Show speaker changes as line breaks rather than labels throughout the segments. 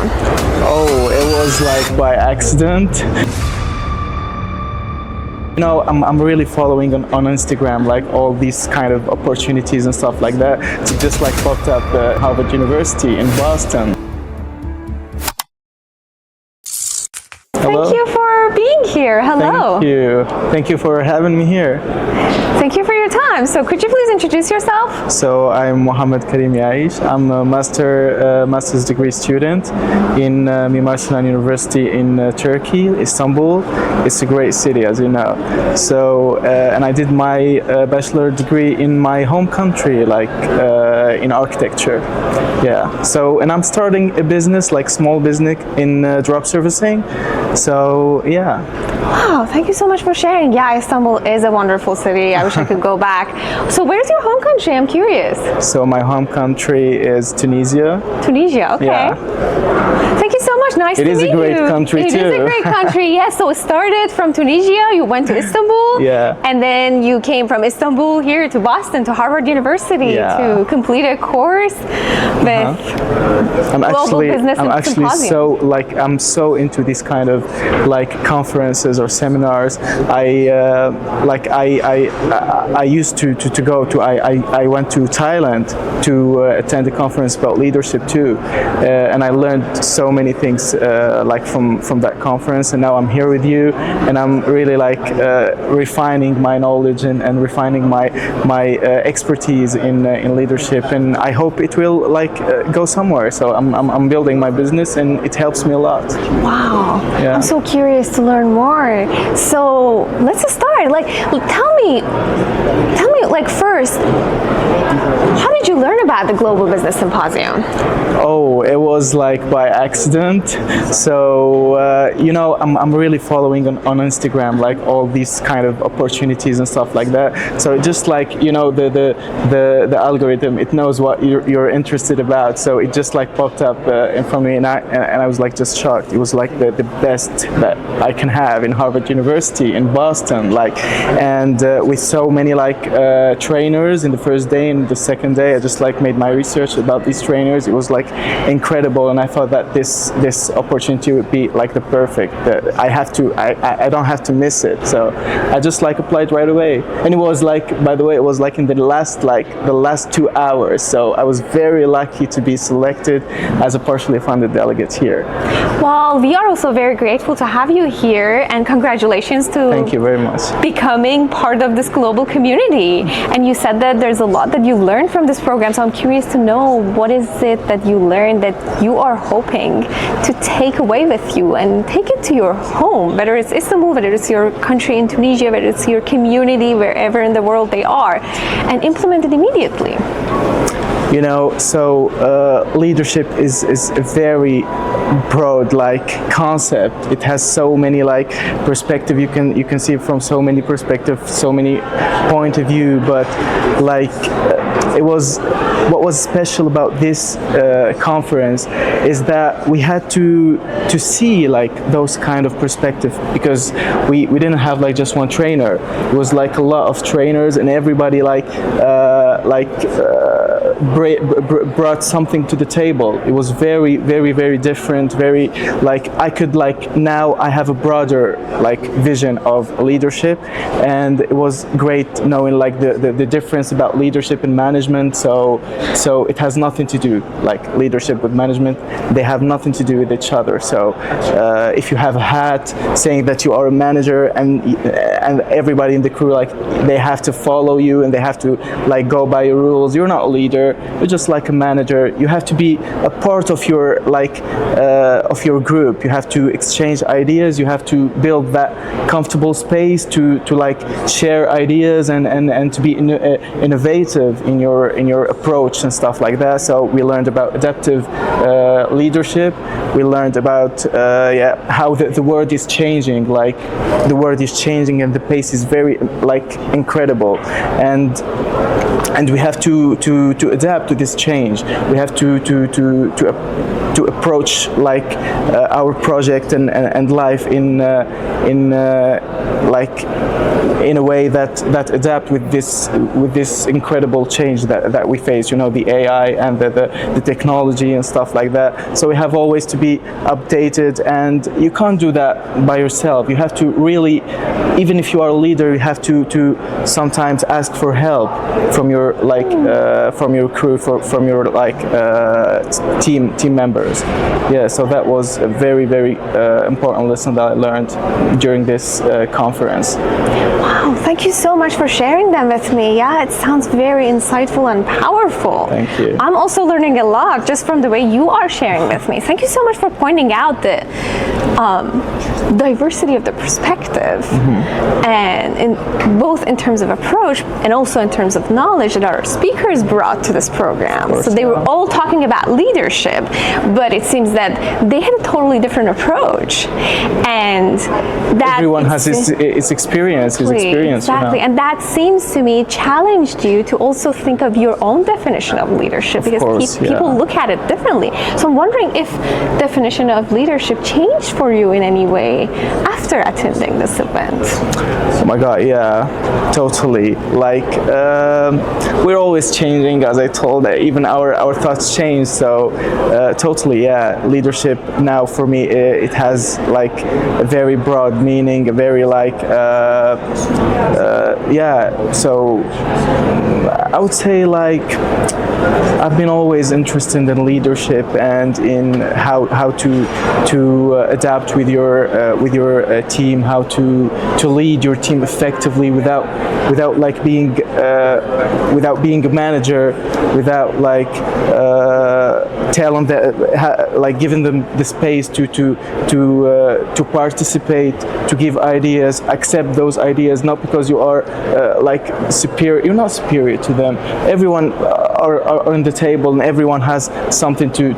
Symposium?
Oh, it was like by accident. You know, I'm really following on Instagram like all these kind of opportunities and stuff like that. So just like popped up Harvard University in Boston. Hello?
Thank you for being here. Hello.
Thank you. Thank you for having me here.
Thank you for your time. So could you please introduce yourself?
So I'm Mohammed Karim Yaish. I'm a master's degree student in Mimar Sinan University in Turkey, Istanbul. It's a great city, as you know. So and I did my bachelor degree in my home country, like in architecture. Yeah. So and I'm starting a business, like small business in drop servicing. So yeah.
Wow, thank you so much for sharing. Yeah, Istanbul is a wonderful city. I wish I could go back. So where's your home country? I'm curious.
So my home country is Tunisia.
Tunisia, okay.
Yeah.
Thank you so much. Nice to meet you.
It is a great country too.
It is a great country, yes. So it started from Tunisia, you went to Istanbul,
yeah.
And then you came from Istanbul here to Boston, to Harvard University, to complete a course with global business and symposium.
So like I'm so into this kind of like conferences or seminars. I used to go to. I went to Thailand to attend a conference about leadership too, and I learned so many things like from that conference. And now I'm here with you, and I'm really like refining my knowledge and refining my expertise in leadership. And I hope it will like go somewhere. So I'm building my business, and it helps me a lot.
Wow,
yeah.
I'm so curious to learn more. So let's just start. Like, tell me, like first, how did you learn about the Global Business Symposium?
Oh, it was like by accident. So you know, I'm really following on Instagram like all these kind of opportunities and stuff like that. So just like, you know, the algorithm, it knows what you're interested about. So it just like popped up in front of me, and I was like just shocked. It was like the best that I can have in Harvard University in Boston, like, and with so many like trainers in the first day and the second day. I just like made my research about these trainers. It was like incredible, and I thought that this opportunity would be like the perfect. I don't have to miss it. So I just like applied right away, and it was like, by the way, it was like in the last 2 hours. So I was very lucky to be selected as a partially funded delegate here.
Well, we are also very grateful to have you here, and congratulations to
thank you very much
becoming part of this global community. And you said that there's a lot that you learned from this program, so I'm curious to know what is it that you learned that you are hoping to take away with you and take it to your home, whether it's Istanbul, whether it's your country in Tunisia, whether it's your community, wherever in the world they are, and implement it immediately.
You know, so leadership is a very broad like concept. It has so many like perspective. You can see it from so many perspectives, so many point of view. But like what was special about this conference is that we had to see like those kind of perspective, because we didn't have like just one trainer. It was like a lot of trainers, and everybody brought something to the table. It was very, very, very different. Very like I could like now I have a broader like vision of leadership, and it was great knowing like the difference about leadership and management. So it has nothing to do like leadership with management. They have nothing to do with each other. So if you have a hat saying that you are a manager, and everybody in the crew like they have to follow you and they have to like go by your rules, you're not a leader. You're just like a manager. You have to be a part of your like of your group. You have to exchange ideas. You have to build that comfortable space to like share ideas and to be innovative in your approach and stuff like that. So we learned about adaptive leadership. We learned about how the world is changing. Like the world is changing, and the pace is very like incredible. And we have to adapt to this change. We have to to approach like our project and life in like in a way that adapt with this incredible change that we face, you know, the AI and the technology and stuff like that. So we have always to be updated, and you can't do that by yourself. You have to really, even if you are a leader, you have to sometimes ask for help from your like from your crew, from your like team members. Yeah, so that was a very important lesson that I learned during this conference.
Wow, thank you so much for sharing them with me. Yeah, it sounds very insightful and powerful.
Thank you.
I'm also learning a lot just from the way you are sharing with me. Thank you so much for pointing out the diversity of the perspective, and both in terms of approach and also in terms of knowledge that our speakers brought to this program.
Course,
so they were all talking about leadership, but it seems that they had a totally different approach, and that
everyone has his experience,
exactly, and that seems to me challenged you to also think of your own definition of leadership, because people look at it differently. So I'm wondering if definition of leadership changed for you in any way after attending this event.
Oh my God, yeah, totally. Like we're always changing, as I told. Even our thoughts change. So totally, yeah. Leadership now for me, it has like a very broad meaning, a very like yeah. So I would say like I've been always interested in leadership and in how to adapt with your team, how to lead your team effectively without like being without being a manager, without like telling that like giving them the space to participate, to give ideas, accept those ideas, not because you are like superior. You're not superior to them. Everyone are on the table, and everyone has something to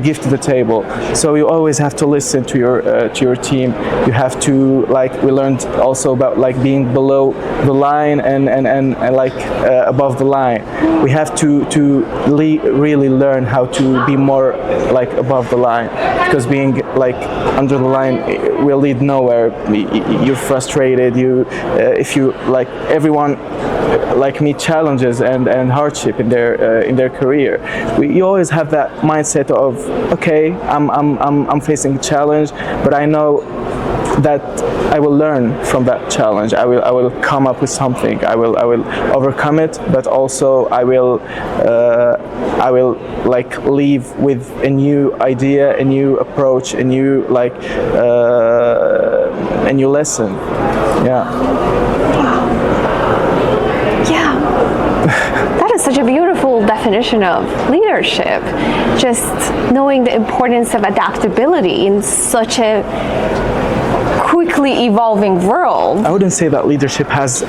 give to the table. So you always have to listen to your team. You have to, like, we learned also about like being below the line and like above the line. We have to really learn how to be more like above the line, because being like under the line will lead nowhere. You're frustrated. If you like, everyone like meet challenges and hardship in their career. You always have that mindset of, okay, I'm facing a challenge, but I know that I will learn from that challenge. I will come up with something. I will overcome it, but also I will like leave with a new idea, a new approach, a new like a new lesson. Yeah. That is such a beautiful definition of leadership. Just knowing the importance of adaptability in such a quickly evolving world. I wouldn't say that leadership has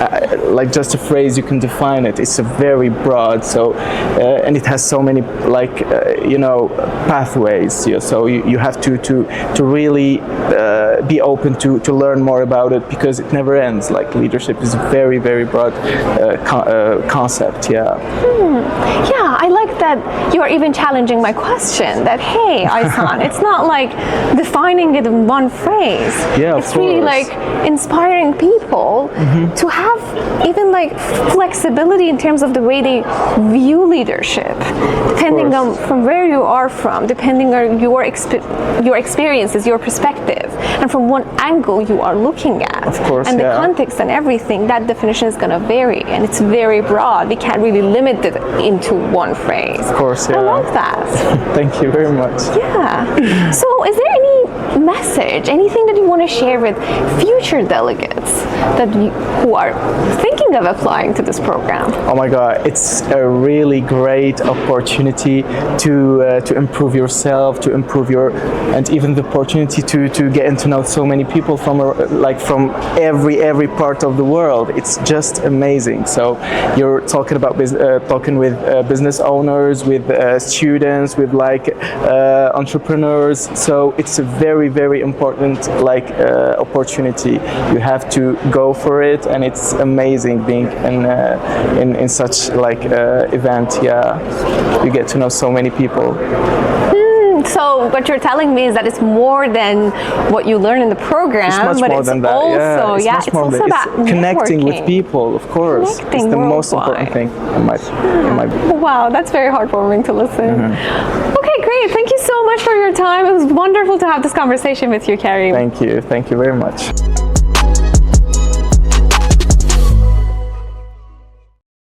like just a phrase you can define it. It's a very broad, so and it has so many like you know, pathways. Yeah, so you have to really be open to learn more about it, because it never ends. Like, leadership is a very broad concept. Yeah.
Yeah, I like that you are even challenging my question. That, hey, Aysan, it's not like defining it in one phrase.
Yeah,
it's really like inspiring people to have even like flexibility in terms of the way they view leadership, depending on from where you are from, depending on your experiences, your perspective, and from what angle you are looking at.
Of course,
and the context and everything, that definition is going to vary, and it's very broad. We can't really limit it into one phrase.
Of course, yeah.
I love that.
Thank you very much.
Yeah. So is there any message, anything that you want to share with future delegates who are thinking of applying to this program?
Oh my God, it's a really great opportunity to improve yourself, to improve and even the opportunity to get to know so many people from every part of the world. It's just amazing. So you're talking about talking with business owners, with students, with like entrepreneurs. So it's a very important like opportunity. You have to go for it, and it's amazing being in such like event. Yeah, you get to know so many people.
So what you're telling me is that it's more than what you learn in the program,
It's much
but
more
it's
than that.
also,
It's much more
also
than
about
it's connecting with
networking.
people, of course.
Connecting
It's the most
worldwide.
important thing in my
Wow, that's very heartwarming to listen.
Mm-hmm.
Okay, great. Thank you so much for your time. It was wonderful to have this conversation with you, Karim.
Thank you very much.